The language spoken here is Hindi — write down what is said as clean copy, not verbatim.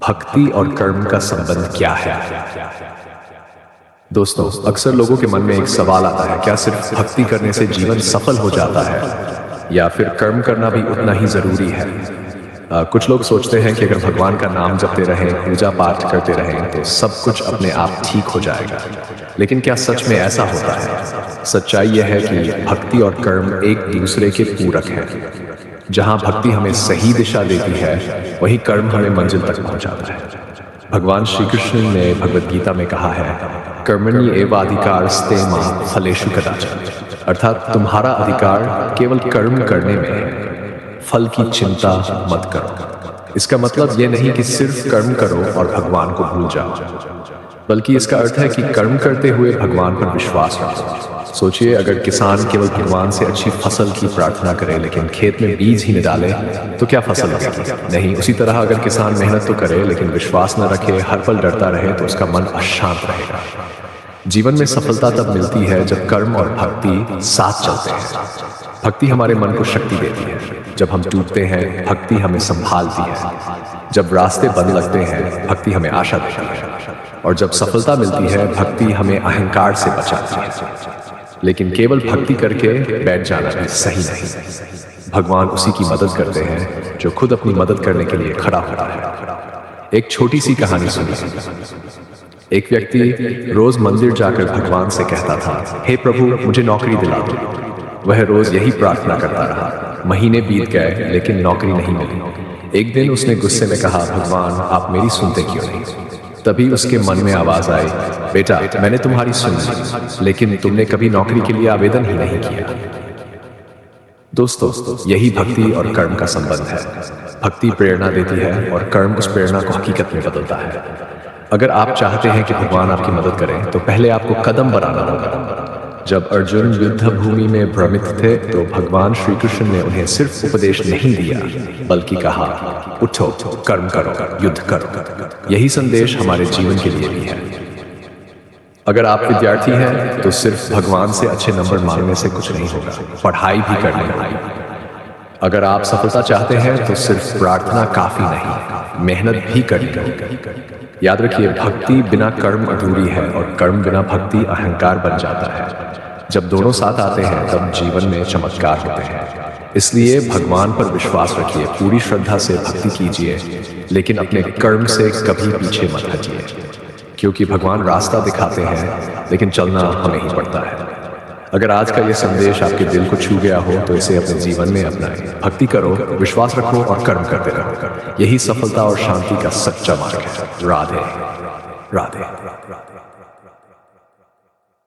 भक्ति और कर्म का संबंध क्या है? दोस्तों, अक्सर लोगों के मन में एक सवाल आता है, क्या सिर्फ भक्ति करने से जीवन सफल हो जाता है या फिर कर्म करना भी उतना ही जरूरी है? कुछ लोग सोचते हैं कि अगर भगवान का नाम जपते रहें, पूजा पाठ करते रहें तो सब कुछ अपने आप ठीक हो जाएगा। लेकिन क्या सच में ऐसा होता है? सच्चाई यह है कि भक्ति और कर्म एक दूसरे के पूरक हैं। जहां भक्ति हमें सही दिशा देती है, वहीं कर्म हमें मंजिल तक पहुंचाता है। भगवान श्री कृष्ण ने भगवद गीता में कहा है, कर्मणि एवाधिकारस्ते मा फलेषु कदाचन, अर्थात तुम्हारा अधिकार केवल कर्म करने में है, फल की चिंता मत करो। इसका मतलब ये नहीं कि सिर्फ कर्म करो और भगवान को भूल जाओ, बल्कि इसका अर्थ है कि कर्म करते हुए भगवान पर विश्वास रखो। सोचिए, अगर किसान केवल भगवान से अच्छी फसल की प्रार्थना करे लेकिन खेत में बीज ही न डाले तो क्या फसल लगेगी? नहीं। उसी तरह अगर किसान मेहनत तो करे लेकिन विश्वास न रखे, हर पल डरता रहे, तो उसका मन अशांत रहेगा। जीवन में सफलता तब मिलती है जब कर्म और भक्ति साथ चलते हैं। भक्ति हमारे मन को शक्ति देती है। जब हम टूटते हैं, भक्ति हमें संभालती है। जब रास्ते बंद लगते हैं, भक्ति हमें आशा देती है। और जब सफलता मिलती है, भक्ति हमें अहंकार से बचाती है। लेकिन केवल भक्ति करके बैठ जाना भी सही नहीं। भगवान उसी की मदद करते हैं जो खुद अपनी मदद करने के लिए खड़ा होता है। एक छोटी सी कहानी सुनिए। एक व्यक्ति रोज मंदिर जाकर भगवान से कहता था, हे प्रभु, मुझे नौकरी दिला दो। वह रोज यही प्रार्थना करता रहा। महीने बीत गए लेकिन नौकरी नहीं मिली। एक दिन उसने गुस्से में कहा, भगवान, आप मेरी सुनते क्यों नहीं? तभी उसके मन में आवाज आई, बेटा, मैंने तुम्हारी सुन ली, लेकिन तुमने कभी नौकरी के लिए आवेदन ही नहीं किया। दोस्तों, यही भक्ति और कर्म का संबंध है। भक्ति प्रेरणा देती है और कर्म उस प्रेरणा को हकीकत में बदलता है। अगर आप चाहते हैं कि भगवान आपकी मदद करें तो पहले आपको कदम बढ़ाना होगा। जब अर्जुन युद्ध भूमि में भ्रमित थे तो भगवान श्री कृष्ण ने उन्हें सिर्फ उपदेश नहीं दिया, बल्कि कहा, उठो, कर्म करो, युद्ध करो। यही संदेश हमारे जीवन के लिए भी है। अगर आप विद्यार्थी हैं तो सिर्फ भगवान से अच्छे नंबर मांगने से कुछ नहीं होगा, पढ़ाई भी करनी होगी। अगर आप सफलता चाहते हैं तो सिर्फ प्रार्थना काफी नहीं, मेहनत भी करनी होगी। याद रखिए, भक्ति बिना कर्म अधूरी है और कर्म बिना भक्ति अहंकार बन जाता है। जब दोनों साथ आते हैं तब जीवन में चमत्कार होते हैं। इसलिए भगवान पर विश्वास रखिए, पूरी श्रद्धा से भक्ति कीजिए, लेकिन अपने कर्म से कभी पीछे मत हटिए, क्योंकि भगवान रास्ता दिखाते हैं लेकिन चलना हमें ही पड़ता है। अगर आज का ये संदेश आपके दिल को छू गया हो तो इसे अपने जीवन में अपनाएं। भक्ति करो, विश्वास रखो और कर्म करते रहो। यही सफलता और शांति का सच्चा मार्ग है। राधे राधे।